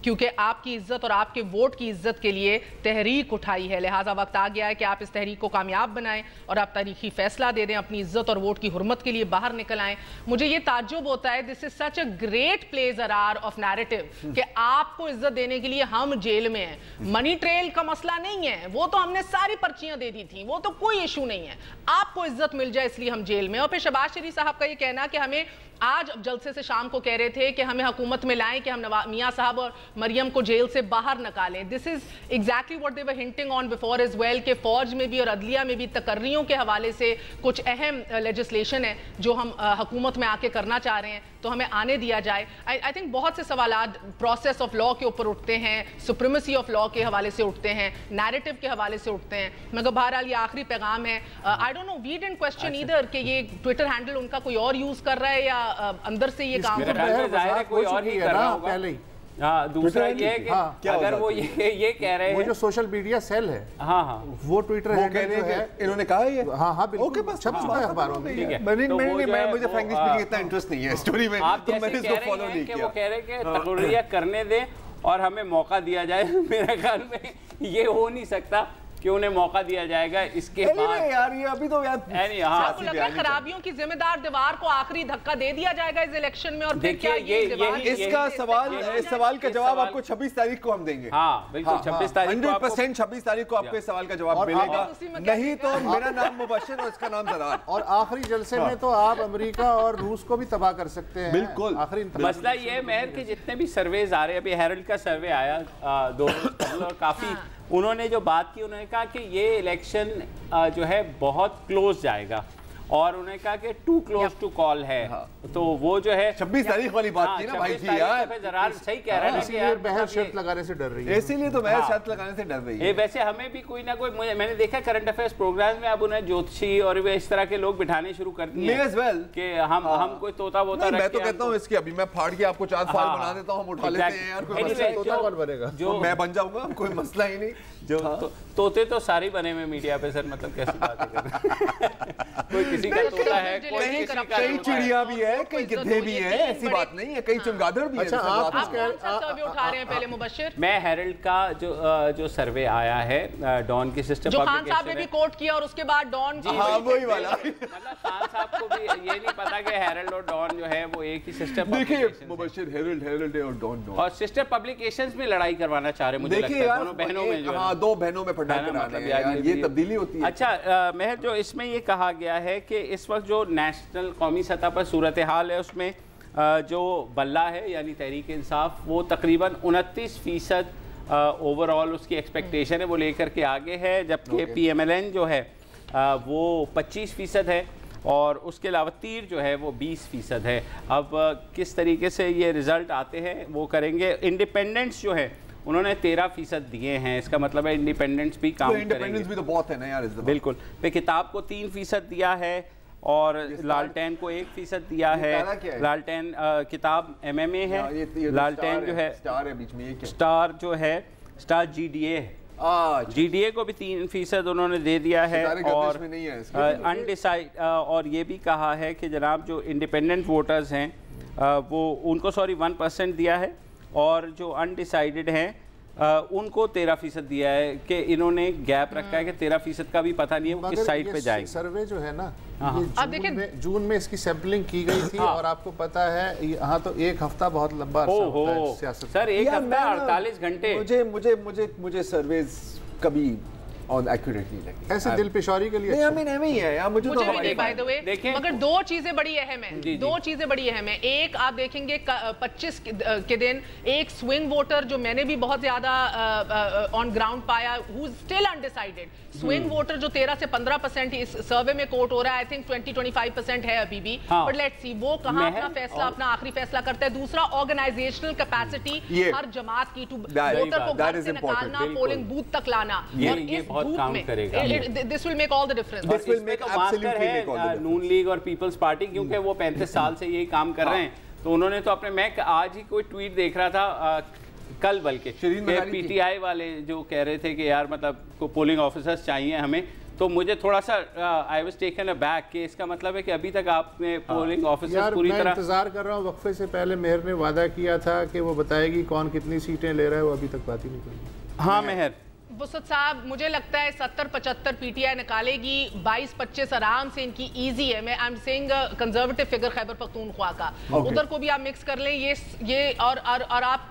क्योंकि आपकी इज्जत और आपके वोट की इज्जत के लिए तहरीक उठाई है, लिहाजा वक्त आ गया है कि आप इस तहरीक को कामयाब बनाएं और आप तारीखी फैसला दे दें, अपनी इज्जत और वोट की हुर्मत के लिए बाहर निकल आएं। मुझे ये ताज्जुब होता है, this is such a great pleasurer of narrative कि आपको इज्जत देने के लिए हम जेल में हैं। मनी ट्रेल का मसला नहीं है, वो तो हमने सारी पर्चियां दे दी थी, वो तो कोई इशू नहीं है, आपको इज्जत मिल जाए इसलिए हम जेल में। और फिर शहबाज शरीफ साहब का ये कहना कि हमें आज जलसे से शाम को कह रहे थे कि हमें हुकूमत में लाएं कि हम मियां साहब और मरियम को जेल से बाहर निकालें। This is exactly what they were hinting on before as well कि फौज में भी और अदलिया में भी तकर्रियों के हवाले से कुछ अहम लेजिस्लेशन है जो हम हुकूमत में आके करना चाह रहे हैं, तो हमें आने दिया जाए। आई थिंक बहुत से सवालात प्रोसेस ऑफ लॉ के ऊपर उठते हैं, सुप्रीमेसी ऑफ लॉ के हवाले से उठते हैं, नैरेटिव के हवाले से उठते हैं, मगर बहरहाल ये आखिरी पैगाम है। I don't know, we didn't question either कि ये ट्विटर हैंडल उनका कोई और यूज कर रहा है या अंदर से ये काम
कोई और ही कर रहा होगा पहले ही। हाँ, दूसरा ये है कि अगर वो ये कह रहे हैं,
वो जो सोशल मीडिया सेल है,
हाँ
वो ट्विटर हैंडल है,
इन्होंने कहा ये,
हाँ बिल्कुल, ओके, बस छप चुका है अखबारों में।
मुझे फ्रैंकली स्पीकिंग इतना इंटरेस्ट नहीं है स्टोरी में, तो मैंने इसको फॉलो नहीं किया।
वो कह रहे हैं कि तकर्रियां करने दें और हमें मौका दिया जाए। मेरे ख्याल में ये हो नहीं सकता कि उन्हें मौका दिया जाएगा। इसके बाद
यार ये अभी तो यार
खराबियों की जिम्मेदार दीवार को आखिरी धक्का दे दिया जाएगा इस इलेक्शन में। और फिर क्या
इसका सवाल, इस सवाल का जवाब आपको 26 तारीख को हम देंगे।
हाँ बिल्कुल, 26 तारीख
100% 26 तारीख को आपको इस सवाल का जवाब मिलेगा। नहीं तो मेरा नाम मुबश्शिर और इसका नाम ज़रार।
और आखिरी जलसे में तो आप अमेरिका और रूस को भी तबाह कर सकते हैं।
बिल्कुल,
आखिरी
मसला ये है मेहर के जितने भी सर्वेज आ रहे हैं, अभी हेरल्ड का सर्वे आया 2 रोज पहले और काफी उन्होंने जो बात की, उन्होंने कहा कि ये इलेक्शन जो है बहुत क्लोज जाएगा और उन्होंने कहा कि टू क्लोज टू कॉल है। तो वो जो है
26 तारीख वाली बात की ना भाई जी, यार
ज़रार सही कह रहे हैं,
इसीलिए बहर शर्त लगाने से डर रही है,
इसीलिए तो बहर शर्त लगाने से डर रही है।
वैसे हमें भी कोई ना कोई, मैंने देखा करंट अफेयर्स प्रोग्राम में अब उन्हें ज्योतिषी और इस तरह के लोग बिठाने शुरू कर दिए कि हम कोई तोता वोता।
मैं तो कहता हूँ इसकी अभी मैं फाड़ के आपको 4 फाड़ बना देता हूँ, हम उठा लेते हैं यार, कोई
तोता कौन बनेगा?
जो मैं बन जाऊंगा, कोई मसला ही नहीं।
जो तोते तो सारे बने हुए मीडिया पे सर, मतलब कैसी बातें कर रहे हैं। कोई किसी का तोता है,
कई चिड़िया भी है, कई गिद्धे भी है, ऐसी बात नहीं है, कई चमगादड़ भी है।
अच्छा, आप सर्वे उठा रहे हैं पहले मुबश्शिर?
मैं हेरल्ड का जो सर्वे आया है डॉन की सिस्टर
जो खान साहब ने भी कोट किया और उसके बाद डॉन की,
हाँ वही वाला।
मतलब खान साहब को भी ये नहीं पता कि हेरल्ड और डॉन जो है वो एक ही सिस्टर
देखिए मुबश्शिर हेरल्ड और डॉन
और सिस्टर पब्लिकेशंस में लड़ाई करवाना चाह रहे, मुझे लगता है दोनों बहनों में जो
हाँ, दो बहनों में फटा कराने, ये तब्दीली होती है।
अच्छा महर, जो इसमें ये कहा गया है कि इस वक्त जो नेशनल कौमी सतह पर सूरत हाल है उसमें जो बल्ला है यानी तहरीक इंसाफ वो तकरीबन 29% ओवरऑल उसकी एक्सपेक्टेशन है वो लेकर के आगे है, जबकि PMLN जो है वो 25% है और उसके अलावा तीर जो है वो 20% है। अब किस तरीके से ये रिज़ल्ट आते हैं वो करेंगे। इंडिपेंडेंट्स जो है उन्होंने 13% दिए हैं, इसका मतलब है इंडिपेंडेंट्स भी काम करेंगे।
इंडिपेंडेंस भी तो बहुत है ना यार इस दफा।
बिल्कुल। पे किताब को 3% दिया है और लालटेन को 1% दिया है। लालटेन किताब MMA है, लालटेन जो है
स्टार है बीच में, ये क्या
स्टार जो है स्टार GDA है, GDA को भी 3% उन्होंने दे दिया है। और अनडिसाइड और ये भी कहा है कि जनाब जो इंडिपेंडेंट वोटर्स हैं वो उनको 1% दिया है और जो अनडिसाइडेड हैं उनको 13% दिया है कि इन्होंने गैप रखा है कि 13% का भी पता नहीं है वो किस साइड पे जाएंगे।
सर्वे जो है ना ये जून में इसकी सैंपलिंग की गई थी और आपको पता है यहाँ तो एक हफ्ता बहुत लंबा अरसा होता है सियासत।
सर एक हफ्ता 48 घंटे
मुझे सर्वेज कभी और एक्यूरेटली लगी, ऐसे दिल पेशारी के लिए नहीं है यार, मुझे तो
बाय द वे मगर दो चीजें बड़ी अहम है, दो चीजें बड़ी अहम है। एक आप देखेंगे 25 के दिन एक स्विंग वोटर जो मैंने भी बहुत ज्यादा ऑन ग्राउंड पाया, who is still undecided, swing voter जो 13 से 15% इस सर्वे में कोट हो रहा है, आई थिंक 20-25% है अभी भी, बट लेट्स सी वो कहां अपना फैसला अपना आखिरी फैसला करता है। दूसरा ऑर्गेनाइजेशनल कैपेसिटी हर जमात की, टू वोटर को घर से निकालना, पोलिंग बूथ तक लाना, और इस
काम करेगा।
This will make all the difference.
This will make absolutely make all the difference. Noon league और पीपल्स पार्टी क्योंकि वो 35 साल से यही काम कर रहे हैं, तो उन्होंने तो अपने, मैं आज ही कोई ट्वीट देख रहा था कल बल्कि PTI वाले जो कह रहे थे कि यार मतलब को पोलिंग ऑफिसर्स चाहिए हमें, तो मुझे थोड़ा सा आई वाज टेकन अबैक कि इसका मतलब है कि अभी तक आपने पोलिंग ऑफिसर्स पूरी तरह।
इंतजार कर रहा हूँ, वक्फे से पहले मेहर ने वादा किया था कि वो बताएगी कौन कितनी सीटें ले रहा है, वो अभी तक बात ही नहीं करी।
हाँ मेहर
वुसत साहब, मुझे लगता है 70-75 PTI निकालेगी, 22-25 आराम से इनकी इजी है। मैं I am saying conservative figure Khyber Pakhtunkhwa का, उधर को भी आप मिक्स कर लें, ये और आप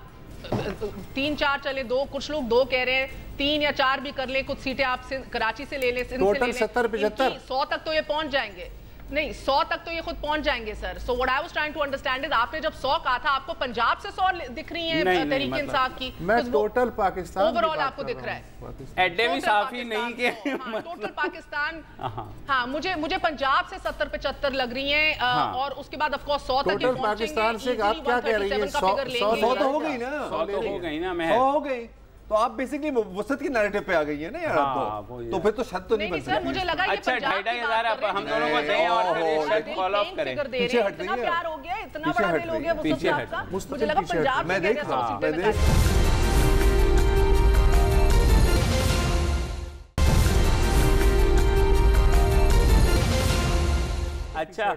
3-4 चले, दो कुछ लोग 2 कह रहे हैं, 3 या 4 भी कर लें, कुछ सीटें आप कराची से ले लें,
टोटल 70-75
100 तक तो ये पहुंच जाएंगे, नहीं 100 तक तो ये खुद पहुंच जाएंगे sir. So what I was trying to understand is आपने जब 100 कहा था, आपको पंजाब से 100 दिख रही है तहरीक इंसाफ की,
मैं टोटल पाकिस्तान
ओवरऑल आपको दिख रहा है,
एडे भी साफी नहीं के
टोटल पाकिस्तान। हाँ मुझे पंजाब से 70-75 लग रही हैं और उसके बाद ऑफ कोर्स 100 तक
टोटल पाकिस्तान से आप क्या कह रही हैं,
100 तो हो गई ना,
100 हो गई ना,
100 हो गई, तो आप बेसिकली वसत की नैरेटिव पे आ गई है ना यार। तो फिर तो शर्त तो नहीं बन सकती।
मुझे लगा ये
अच्छा 2,500 हम दोनों को दें और शर्त फॉलो अप करें।
पीछे हट रही है, इतना प्यार हो गया, इतना बड़ा दिल हो गया वसत साहब का, मुझे लगा पंजाब
में
से 100 सीटें निकाल।
अच्छा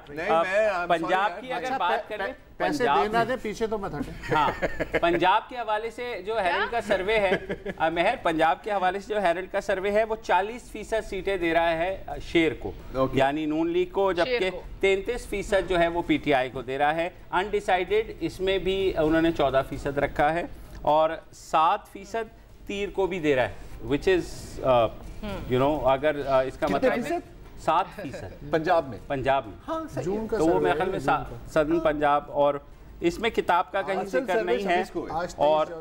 पंजाब की अगर बात करें,
पैसे देना दे पीछे तो मत हटे।
हाँ पंजाब के हवाले से जो हेरल्ड का सर्वे है महर, पंजाब के हवाले से जो हेरल्ड का सर्वे है वो 40% सीटें दे रहा है शेर को, यानी नून लीग को, जबकि 33% जो है वो PTI को दे रहा है। अनडिसाइडेड इसमें भी उन्होंने 14% रखा है और 7% तीर को भी दे रहा है, विच इज यू नो अगर इसका मतलब 7%
पंजाब में
हाँ, जून का, तो वो मेरे ख्याल में सदर्न पंजाब, और इसमें किताब का कहीं जिक्र नहीं है और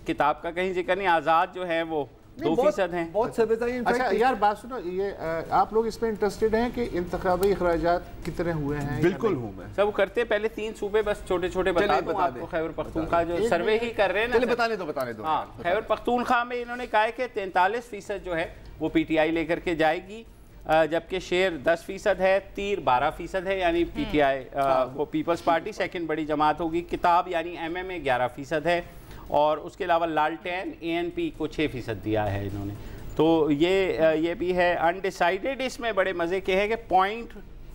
किताब का कहीं जिक्र नहीं, आज़ाद जो है वो 2% हैं।
बहुत सर्वेज आई।
अच्छा यार बात सुनो, ये आप लोग इसमें इंटरेस्टेड हैं कि इंतखाबी अखराजात कितने हुए हैं?
बिल्कुल हूँ मैं,
सब करते पहले 3 सूबे बस छोटे छोटे बता दूं आपको। खैबर पख्तूनख्वा जो सर्वे ही कर रहे हैं ना,
बताने दो।
हाँ खैबर पख्तूनख्वा में इन्होंने कहा है कि 43% जो है वो PTI लेकर के जाएगी, जबकि शेर 10% है, तीर 12% है, यानी PTI वो पीपल्स पार्टी सेकंड बड़ी जमात होगी। किताब यानी MMA 11% है और उसके अलावा लालटेन ANP को 6% दिया है इन्होंने। तो ये भी है। अनडिसाइडेड इसमें बड़े मज़े के हैं कि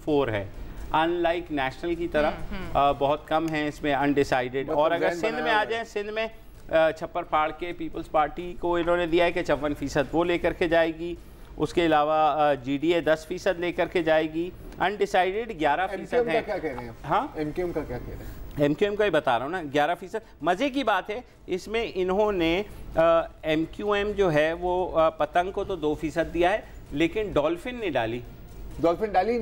4 है, अनलाइक नेशनल की तरह बहुत कम है इसमें अनडिसाइडेड। और अगर सिंध में आ जाए, सिंध में छप्पर फाड़ के पीपल्स पार्टी को इन्होंने दिया है कि 54% वो लेकर के जाएगी, उसके अलावा GDA 10% लेकर के जाएगी, अनडिसाइडेड 11% है।
क्या कह रहे हैं?
हाँ,
MQM का क्या कह रहे हैं?
MQM का ही बता रहा हूँ ना, 11%। मज़े की बात है इसमें इन्होंने MQM जो है वो पतंग को तो 2% दिया है, लेकिन डॉल्फिन नहीं डाली।
डॉल्फिन डाली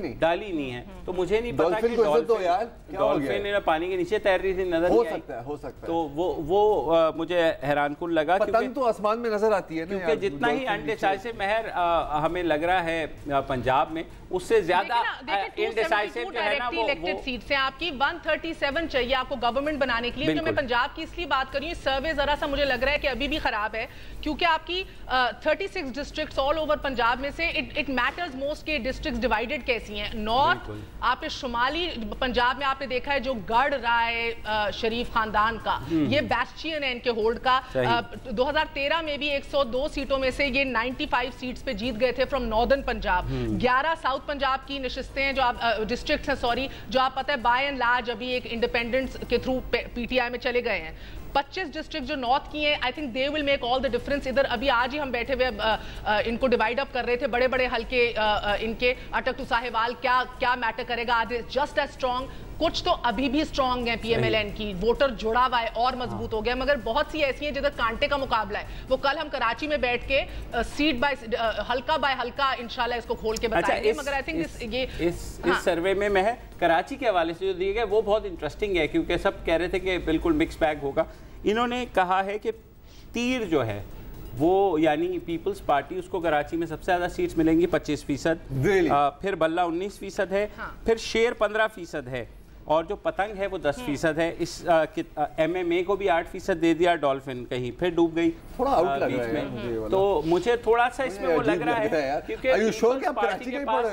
नहीं
है, तो मुझे नहीं पता कि डॉल्फिन पानी के नीचे तैर रही थी, नजर
हो सकता है
तो वो मुझे हैरानकुन लगा।
पतंग तो आसमान में नजर आती है
क्योंकि जितना ही अनडिसाइसिव महर हमें लग रहा है पंजाब में, उससे ज्यादा इनडिसाइसिव जो है ना वो
इलेक्टेड सीट्स हैं आपकी। 137 चाहिए आपको गवर्नमेंट बनाने के लिए। जो मैं पंजाब की इसलिए बात कर रही हूँ, सर्वे जरा सा मुझे लग रहा है कि अभी भी खराब है, क्योंकि आपकी 36 डिस्ट्रिक्ट्स ऑल ओवर पंजाब में से इट मैटर्स मोस्ट के डिस्ट्रिक्ट्स डिवाइडेड कैसी हैं। नॉर्थ आपने शुमाली पंजाब में आपने देखा है जो गढ़ रहा है शरीफ खानदान का, ये बैस्टियन है इनके होल्ड का। 2013 में भी 102 सीटों में से ये 95 सीट्स पे जीत गए थे from northern Punjab. 11 south Punjab की नशिस्तें हैं जो आप डिस्ट्रिक्ट्स हैं, सॉरी, जो आप पता है बाय एंड लार्ज अभी एक इंडिपेंडेंस के थ्रू PTI में चले गए हैं। 25 डिस्ट्रिक्ट जो नॉर्थ की हैं, I think they will make all the difference. इधर अभी आज ही हम बैठे हुए इनको डिवाइड अप कर रहे थे, बड़े बड़े हल्के इनके अटक टू साहिवाल क्या मैटर करेगा, आज जस्ट एज स्ट्रॉन्ग। कुछ तो अभी भी स्ट्रॉन्ग है PMLN की, वोटर जुड़ा हुआ है और मजबूत हो गया, मगर बहुत सी ऐसी हैं जिधर कांटे का मुकाबला है। वो कल हम कराची में बैठ के सीट बाय हल्का बाय हल्का इंशाल्लाह इसको खोल के बताएंगे। मगर आई थिंक
इस सर्वे में मैं कराची के हवाले से जो दिए गए वो बहुत इंटरेस्टिंग है, क्योंकि सब कह रहे थे कि बिल्कुल मिक्स बैग होगा। इन्होंने कहा है कि तीर जो है वो यानी पीपल्स पार्टी, उसको कराची में सबसे ज़्यादा सीट्स मिलेंगी 25%, फिर बल्ला 19% है, फिर शेर 15% है, और जो पतंग है वो 10% है। इस MMA को भी 8% दे दिया, डॉल्फिन कहीं फिर डूब गई
थोड़ा आउट लग रहा है।
तो मुझे थोड़ा सा इसमें वो लग रहा है क्योंकि पार्टी के पास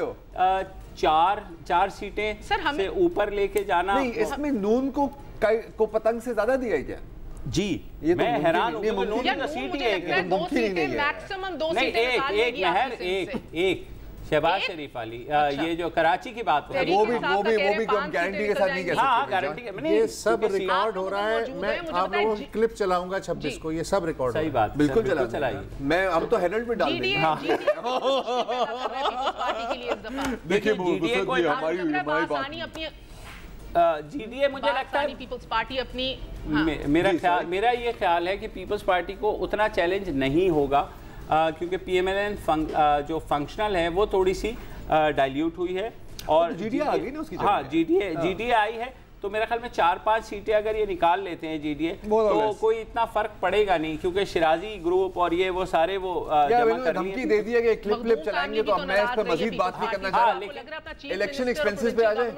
4 सीटें से ऊपर लेके जाना।
नहीं, इसमें नून को पतंग से ज्यादा दिया है क्या?
जी, ये मैं हैरान हूँ। नून की सीट ही है,
मैक्सिमम 2 सीटें
एक शहबाज शरीफ वाली। ये जो कराची की बात हो
वो भी गारंटी के साथ नहीं कह सकते।
हाँ, गारंटी।
ये सब रिकॉर्ड हो रहा है। मैं आप लोगों की क्लिप चलाऊंगा 26 को, ये सब रिकॉर्ड।
सही बात,
बिल्कुल चलाइए। मैं हम तो हेरल्ड में डाल देंगे। देखिए
GDA मुझे लगता है
पीपल्स पार्टी अपनी,
मेरा ये ख्याल है कि पीपल्स पार्टी को उतना चैलेंज नहीं होगा, क्योंकि PMLN जो फंक्शनल है वो थोड़ी सी डाइल्यूट हुई है, और
GDA आ गई ना उसकी।
हाँ, GDA आई है, तो मेरे ख्याल में 4-5 सीटें अगर ये निकाल लेते हैं GDA तो कोई इतना फर्क पड़ेगा नहीं, क्योंकि शिराजी ग्रुप और ये वो सारे वो
धमकी दे दिया कि क्लिप चलाएंगे, तो अब मैं इस पर मजीद बात नहीं करना चाह रहा। इलेक्शन एक्सपेंसेस पे आ जाए।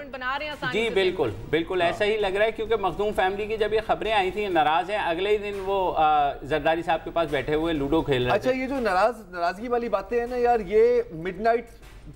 जी बिल्कुल ऐसा ही लग रहा है, क्योंकि मखदूम फैमिली की जब ये खबरें आई थी नाराज हैं, अगले ही दिन वो जरदारी साहब के पास बैठे हुए लूडो खेल रहे थे।
अच्छा, ये जो नाराजगी वाली बातें हैं ना यार, ये मिडनाइट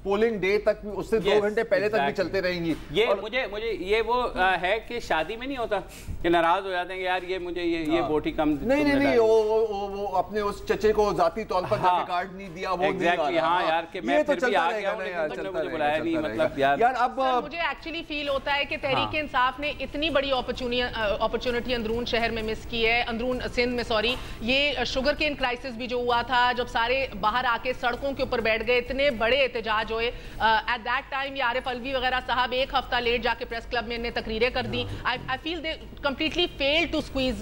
पोलिंग डे तक, उससे 2 घंटे पहले तक भी चलते रहेंगी।
ये मुझे ये वो है कि शादी में नहीं होता कि नाराज हो जाते हैं यार ये मुझे ये वोट ही कम।
नहीं वो अपने उस चचे को जाती तौर पर जाके कार्ड नहीं दिया, वो
एग्जैक्टली। हाँ यार, कि मैं फिर भी आ गया मुझे बुलाया नहीं, मतलब यार
अब मुझे एक्चुअली फील होता है कि तहरीक इंसाफ ने इतनी बड़ी अपॉर्चुनिटी अंदरून शहर में मिस की है, अंदरून सिंध में, सॉरी। ये शुगर केन क्राइसिस भी जो हुआ था, जब सारे बाहर आके सड़कों के ऊपर बैठ गए, इतने बड़े एहतजाज हुए एट दैट टाइम। ये आरिफ अलवी वगैरह साहब 1 हफ्ता लेट जाके प्रेस क्लब में इन्हें तकरीरें कर दी। I feel they completely failed to squeeze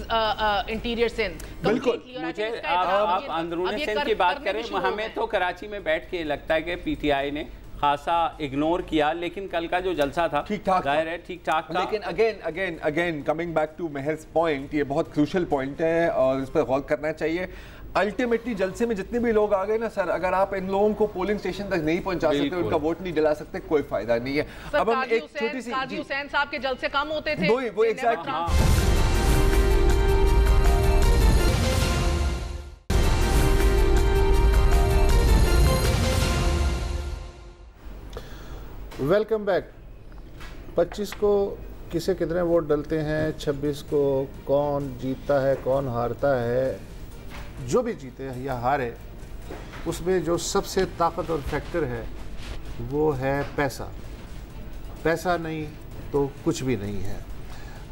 interior Sindh.
बिल्कुल, मुझे आप अंदरूनी सिंध की बात करें, हमें तो कराची में बैठ के लगता है कि PTI ने खासा इग्नोर किया, लेकिन कल का जो जलसा था
ठीक ठाक,
जाहिर है ठीक ठाक था।
लेकिन again coming back to Mehr's point, ये बहुत क्रूशियल पॉइंट है और इस पर गौर करना चाहिए। अल्टीमेटली जलसे में जितने भी लोग आ गए ना सर, अगर आप इन लोगों को पोलिंग स्टेशन तक नहीं पहुंचा सकते, उनका वोट नहीं दिला सकते, कोई फायदा नहीं है। अब हम एक छोटी सी,
काजी हुसैन साहब के जलसे कम होते थे,
वो एग्जैक्टली।
Welcome back. 25 को किसे कितने वोट डलते हैं, 26 को कौन जीतता है कौन हारता है, जो भी जीते या हारे, उसमें जो सबसे ताकतवर फैक्टर है वो है पैसा। पैसा नहीं तो कुछ भी नहीं है।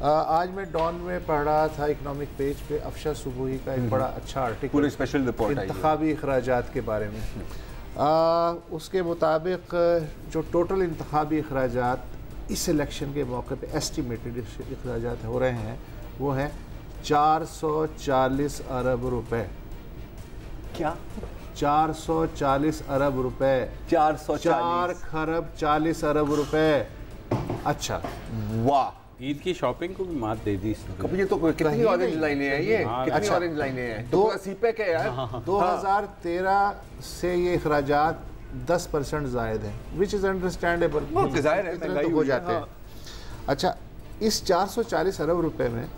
आज मैं डॉन में पढ़ रहा था इकोनॉमिक पेज पे अफशा सुबुही का एक बड़ा अच्छा आर्टिकल,
पूरी स्पेशल रिपोर्ट
इंतखाबी अखराजात के बारे में। उसके मुताबिक जो टोटल इंतखाबी अखराजात इस इलेक्शन के मौके पे एस्टिमेटेड अखराजात हो रहे हैं वो हैं 440 अरब रुपए।
क्या?
440 अरब रुपए। 4 खरब 40 अरब रुपए। अच्छा,
वाह,
ईद की शॉपिंग को भी मात दे दी इसने।
कभी ये तो कितनी ऑरेंज लाइनें हैं, ये कितनी ऑरेंज लाइनें हैं, तो सीपेक है यार।
2013 से ये अखराजात 10% ज़ायद हैं, विच इज़ अंडरस्टैंडेबल, तो हो जाते हैं। अच्छा, इस 440 अरब रुपए में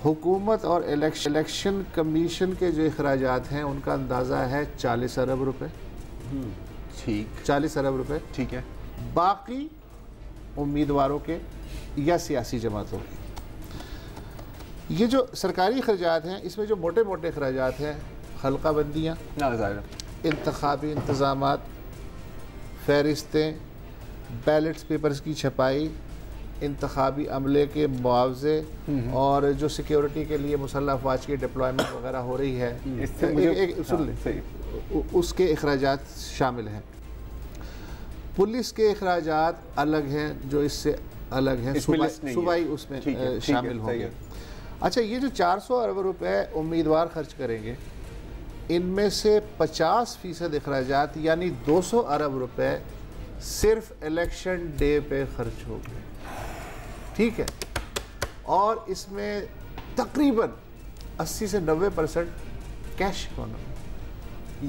हुकूमत और इलेक्शन कमीशन के जो अखराजात हैं उनका अंदाज़ा है 40 अरब रुपए।
ठीक,
40 अरब रुपए,
ठीक है।
बाकी उम्मीदवारों के या सियासी जमातों की। ये जो सरकारी अखराजात हैं इसमें जो मोटे मोटे अखराजात हैं, हल्का बंदियाँ, इंतखाबी इंतज़ामात, फहरिस्तें, बैलेट्स पेपर्स की छपाई, इंतखाबी अमले के मुआवजे और जो सिक्योरिटी के लिए मुसल्लह अफवाज की डिप्लॉयमेंट वगैरह हो रही है, सुन लें, उसके अखराजात शामिल हैं। पुलिस के अखराजात अलग हैं जो इससे अलग हैं, सूबाई उसमें शामिल होंगे। अच्छा, ये जो 400 अरब रुपए उम्मीदवार खर्च करेंगे इनमें से 50% अखराजात यानी 200 अरब रुपए सिर्फ इलेक्शन डे पे खर्च होंगे, ठीक है। और इसमें तकरीबन 80 से 90% कैश इकोनॉमी।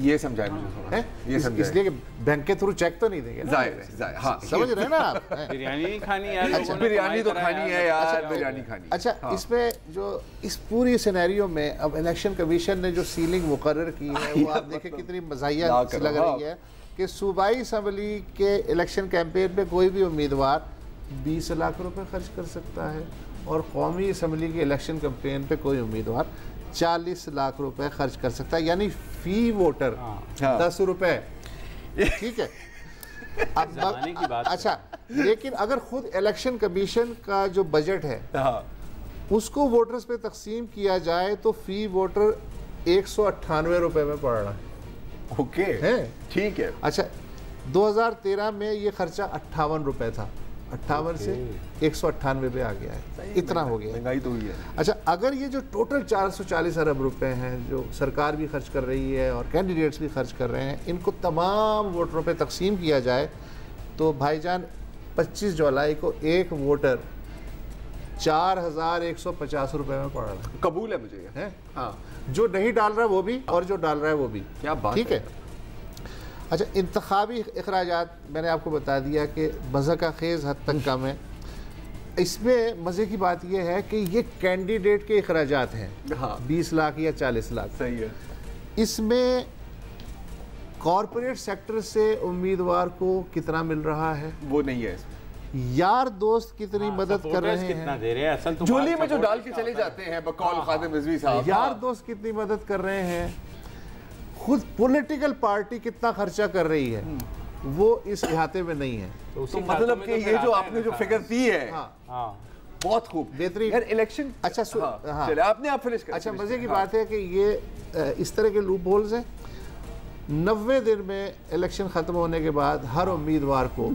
ये समझाए मुझे थोड़ा, ये समझाए,
इसलिए कि बैंक के थ्रू चेक तो नहीं देंगे,
जाहिर है, हाँ,
समझ रहे हैं ना आप।
बिरयानी नहीं खानी यार,
अच्छा,
बिरयानी तो खानी है यार, बिरयानी खानी।
अच्छा, इसमें जो इस पूरी सिनेरियो में अब इलेक्शन कमीशन ने जो सीलिंग मुकर्रर की है वो आप देखें कितनी मज़ाहिया लग रही है कि सूबाई असम्बली के इलेक्शन कैंपेन पे कोई भी उम्मीदवार 20 लाख रुपए खर्च कर सकता है और कौमी असम्बली के इलेक्शन कैंपेन पे कोई उम्मीदवार 40 लाख रुपए खर्च कर सकता है, यानी फी वोटर 10 रुपए, ठीक है। अब
की बात
अच्छा, लेकिन अगर खुद इलेक्शन कमीशन का जो बजट है उसको वोटर्स पे तकसीम किया जाए तो फी वोटर 198 रुपए में पड़ रहा है।
ओके, ठीक है।
अच्छा, 2013 में ये खर्चा 58 रुपए था, 58 से 198 पे आ गया है, इतना हो गया,
महंगाई तो हुई है।
अच्छा, अगर ये जो टोटल 440 अरब रुपए हैं जो सरकार भी खर्च कर रही है और कैंडिडेट्स भी खर्च कर रहे हैं, इनको तमाम वोटरों पे तकसीम किया जाए तो भाईजान 25 जुलाई को एक वोटर 4150 रुपए में पड़ रहा है।
कबूल है मुझे,
है? हाँ, जो नहीं डाल रहा वो भी और जो डाल रहा है वो भी।
क्या बात,
ठीक है। अच्छा, इंतखाबी अखराजात मैंने आपको बता दिया कि मज़ा खेज़ हद तक कम है। इसमें मज़े की बात यह है कि ये कैंडिडेट के अखराजात हैं,
हाँ,
20 लाख या 40 लाख,
सही है।
इसमें कॉरपोरेट सेक्टर से उम्मीदवार को कितना मिल रहा है
वो नहीं है,
यार दोस्त कितनी मदद कर रहे
कितना दे रहे हैं, असल तो
झोली में जो डाल के चले जाते हैं बकौल खादिम रिजवी साहब,
यार दोस्त कितनी मदद कर रहे हैं, खुद पॉलिटिकल पार्टी कितना खर्चा कर रही है वो इस इहाते में नहीं है।
तो मतलब कि ये जो आपने जो फिगर दी है,
हाँ,
बहुत खूब,
बेहतरीन
यार इलेक्शन।
अच्छा,
हाँ, चले आपने आप फिनिश कर।
अच्छा, मजे की बात है कि ये इस तरह के लूप होल्स हैं। 90 दिन में इलेक्शन खत्म होने के बाद हर उम्मीदवार को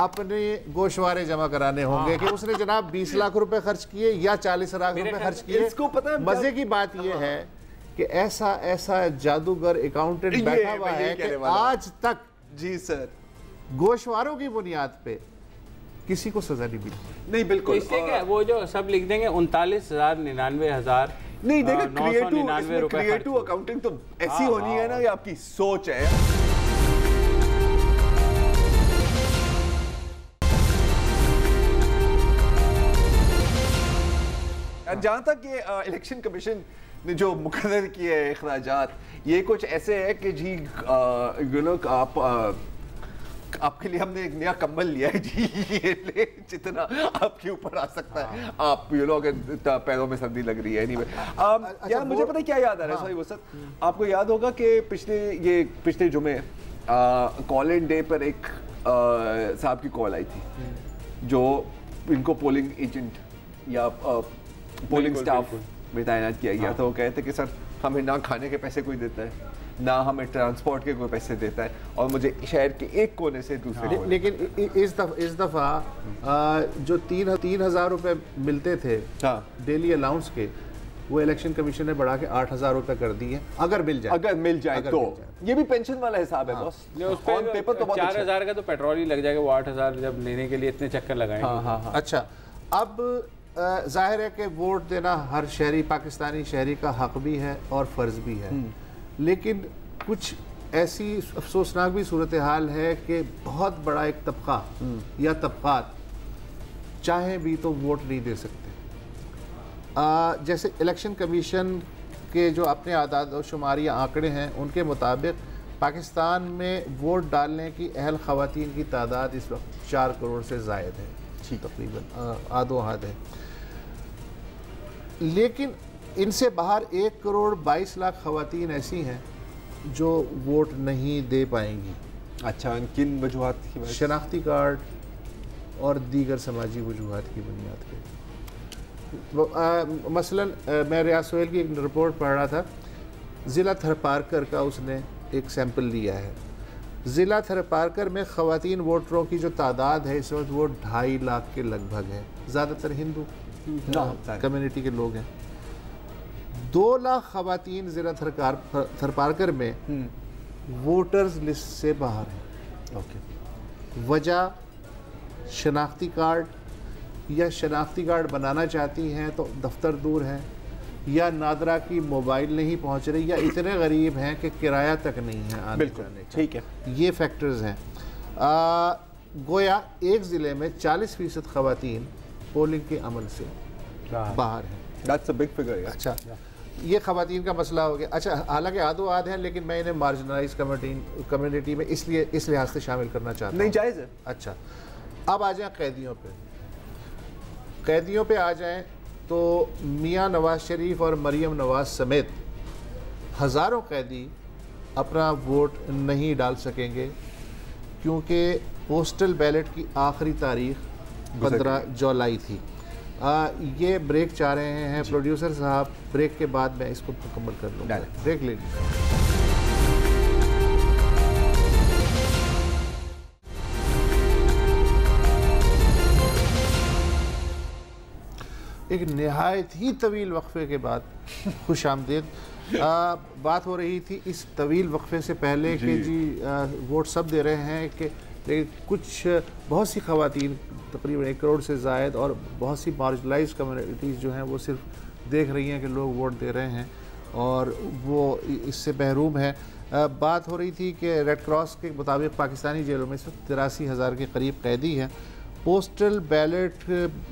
अपने गोशवारे जमा कराने होंगे कि उसने जनाब 20 लाख रुपए खर्च किए या 40 लाख रुपए खर्च किए।
इसको पता है,
मजे की बात यह है कि ऐसा जादूगर अकाउंटेंट बैठा हुआ है कि आज तक, जी सर, गोशवारों की बुनियाद पे किसी को सजा नहीं मिली।
नहीं, बिल्कुल।
इससे क्या वो जो सब लिख देंगे 39,000 99,000
नहीं, देखो क्रिएटिव अकाउंटिंग तो ऐसी होनी है ना, ये आपकी सोच है। जहां तक ये इलेक्शन कमीशन ने जो मुकर्रर किए अखराजात, ये कुछ ऐसे है कि जी आप आपके लिए हमने एक नया कंबल लिया है जी, ये ले, जितना आपके ऊपर आ सकता है। आप पैरों में सर्दी लग रही है। नहीं, यार मुझे पता है क्या याद आ रहा है, सॉरी वसत, आपको याद होगा कि पिछले जुमे कॉल इन डे पर एक साहब की कॉल आई थी, जो इनको पोलिंग एजेंट या पोलिंग स्टाफ में तैनात किया गया था। वो कहते कि सर हमें ना खाने के पैसे कोई देता है, ना हमें ट्रांसपोर्ट के कोई पैसे देता है, और मुझे शहर के एक कोने से दूसरे कोने।
लेकिन इस दफ़ा जो 3,000 रुपये मिलते थे डेली अलाउंस के, वो इलेक्शन कमीशन ने बढ़ा के 8,000 रुपये कर दिए। अगर मिल जाए तो ये भी पेंशन वाला हिसाब है बॉस।
ऑन पेपर तो 4,000 का तो पेट्रोल ही लग जाएगा, वो 8,000 जब लेने के लिए इतने चक्कर लगाएंगे।
अच्छा, अब जाहिर है कि वोट देना हर शहरी पाकिस्तानी शहरी का हक भी है और फ़र्ज़ भी है, लेकिन कुछ ऐसी अफसोसनाक भी सूरत हाल है कि बहुत बड़ा एक तबका या तबकात चाहे भी तो वोट नहीं दे सकते। जैसे इलेक्शन कमीशन के जो अपने आदाद और शुमारी आंकड़े हैं, उनके मुताबिक पाकिस्तान में वोट डालने की अहल ख़वातीन की तादाद इस वक्त 4 करोड़ से ज़ायद है, तकरीबन आधो हाथ है। लेकिन इनसे बाहर 1 करोड़ 22 लाख ख़वातीन ऐसी हैं जो वोट नहीं दे पाएंगी।
अच्छा, किन वजूहात की वजह?
शनाख्ती कार्ड और दीगर समाजी वजूहात की बुनियाद पे। मसलन मैं रियाज सोहेल की एक रिपोर्ट पढ़ रहा था, ज़िला थरपारकर का उसने एक सैंपल लिया है। ज़िला थरपारकर में ख़वातीन वोटरों की जो तादाद है इस वक्त वो 2.5 लाख के लगभग है। ज़्यादातर हिंदू कम्युनिटी के लोग हैं। 2 लाख ख़वातीन ज़िला थरपारकर में वोटर्स लिस्ट से बाहर हैं। वजह शनाख्ती कार्ड, या शनाख्ती कार्ड बनाना चाहती हैं तो दफ्तर दूर है, या नादरा की मोबाइल नहीं पहुंच रही, या इतने गरीब हैं कि किराया तक नहीं है आने जाने का।
ठीक है,
ये फैक्टर्स हैं। गोया एक ज़िले में 40% ख़वातीन पोलिंग के अमल से बाहर हैं।
That's a big figure, yeah.
अच्छा, ये ख़वातीन का मसला हो गया। अच्छा, हालांकि आदो आद हैं, लेकिन मैं इन्हें मार्जिनलाइज कम्युनिटी में इसलिए इस लिहाज से शामिल करना चाहता हूँ।
नहीं, जायज़ है।
अच्छा, अब आ जाएँ कैदियों पे आ जाएँ तो मियाँ नवाज़ शरीफ और मरीम नवाज़ समेत हज़ारों कैदी अपना वोट नहीं डाल सकेंगे, क्योंकि पोस्टल बैलेट की आखिरी तारीख 15 जुलाई थी। ये ब्रेक चाह रहे हैं प्रोड्यूसर साहब, ब्रेक के बाद मैं इसको मुकम्मल कर लूँगा। ब्रेक ले लीजिए। एक नहायत ही तवील वक्फे के बाद खुश आमदीद। बात हो रही थी इस तवील वक्फे से पहले कि जी वोट सब दे रहे हैं, कि कुछ बहुत सी ख़वातीन तकरीबन 1 करोड़ से ज़ायद और बहुत सी मार्जिनलाइज कम्युनिटीज़ जो हैं वो सिर्फ देख रही हैं कि लोग वोट दे रहे हैं और वो इससे महरूम है। बात हो रही थी कि रेड क्रॉस के मुताबिक पाकिस्तानी जेलों में इस वक्त 83,000 के करीब कैदी हैं। पोस्टल बैलेट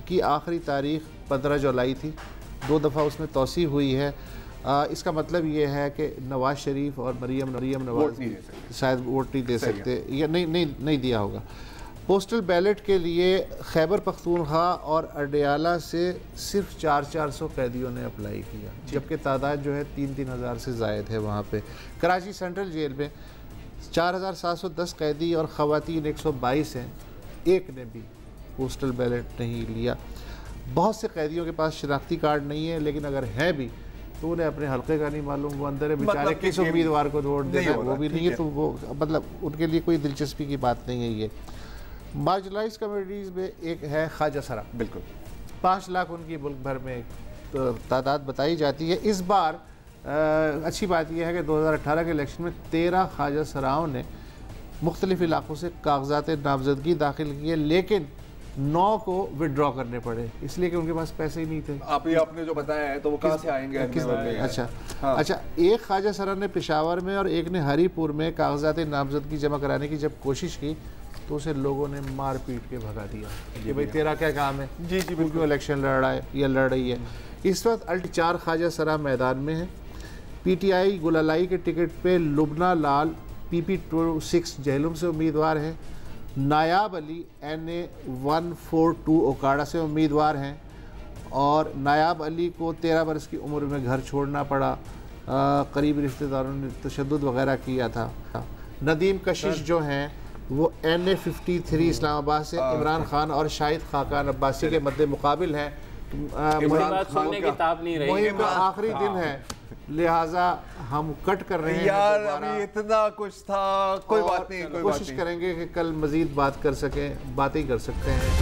की आखिरी तारीख 15 जुलाई थी, 2 दफ़ा उसमें तोसी हुई है। इसका मतलब ये है कि नवाज़ शरीफ और मरीम नवाज़ शायद वोट नहीं दे सकते, या नहीं दिया होगा। पोस्टल बैलेट के लिए खैबर पख्तूनख्वा और अडयाला से सिर्फ 400 कैदियों ने अप्लाई किया, जबकि तादाद जो है 3-3 हज़ार से ज़ायद है वहाँ पे। कराची सेंट्रल जेल में 4,710 कैदी और ख़वातीन 122 हैं, एक ने भी पोस्टल बैलेट नहीं लिया। बहुत से कैदियों के पास शनाख्ती कार्ड नहीं है, लेकिन अगर है भी तो उन्हें अपने हल्के का नहीं मालूम, वो अंदर है बेचारे, किस उम्मीदवार को वोट देना है वो भी नहीं है, तो वो मतलब उनके लिए कोई दिलचस्पी की बात नहीं है। ये मार्जिनलाइज कम्युनिटीज़ में एक है ख्वाजा सरा, बिल्कुल 5 लाख उनकी मुल्क भर में तादाद बताई जाती है। इस बार अच्छी बात यह है कि 2018 के इलेक्शन में 13 ख्वाजा सराओं ने मुख्तलिफ इलाकों से कागजात नामजदगी दाखिल किए, लेकिन 9 को विड्रॉ करने पड़े, इसलिए कि उनके पास पैसे ही नहीं थे।
आपने जो बताया है तो वो कहाँ से आएंगे?
अच्छा हाँ। अच्छा, एक ख्वाजा सरा ने पेशावर में और एक ने हरीपुर में कागजात नामजदगी जमा कराने की जब कोशिश की तो उसे लोगों ने मार पीट के भगा दिया कि भाई तेरा क्या काम है, जी क्यों इलेक्शन लड़ रहा है या लड़ रही है। इस वक्त अल्ट 4 ख्वाजा सरा मैदान में है। PTI गुलालाई के टिकट पे लुबना लाल PP26 जहलुम से उम्मीदवार हैं। नायाब अली NA 142 ओकाड़ा से उम्मीदवार हैं और नायाब अली को 13 बरस की उम्र में घर छोड़ना पड़ा, करीबी रिश्तेदारों ने तशद्दुद वगैरह किया था। नदीम कशिश जो हैं वो NA-53 इस्लामाबाद से इमरान खान और शाहिद खाकान अब्बासी के मद्दे मुकाबिल हैं। मुहिम का आखिरी दिन है, लिहाजा हम कट कर रहे हैं
यार, अभी इतना कुछ था, कोई बात नहीं,
कोशिश करेंगे कि कल मजीद बात कर सकें, बातें कर सकते हैं।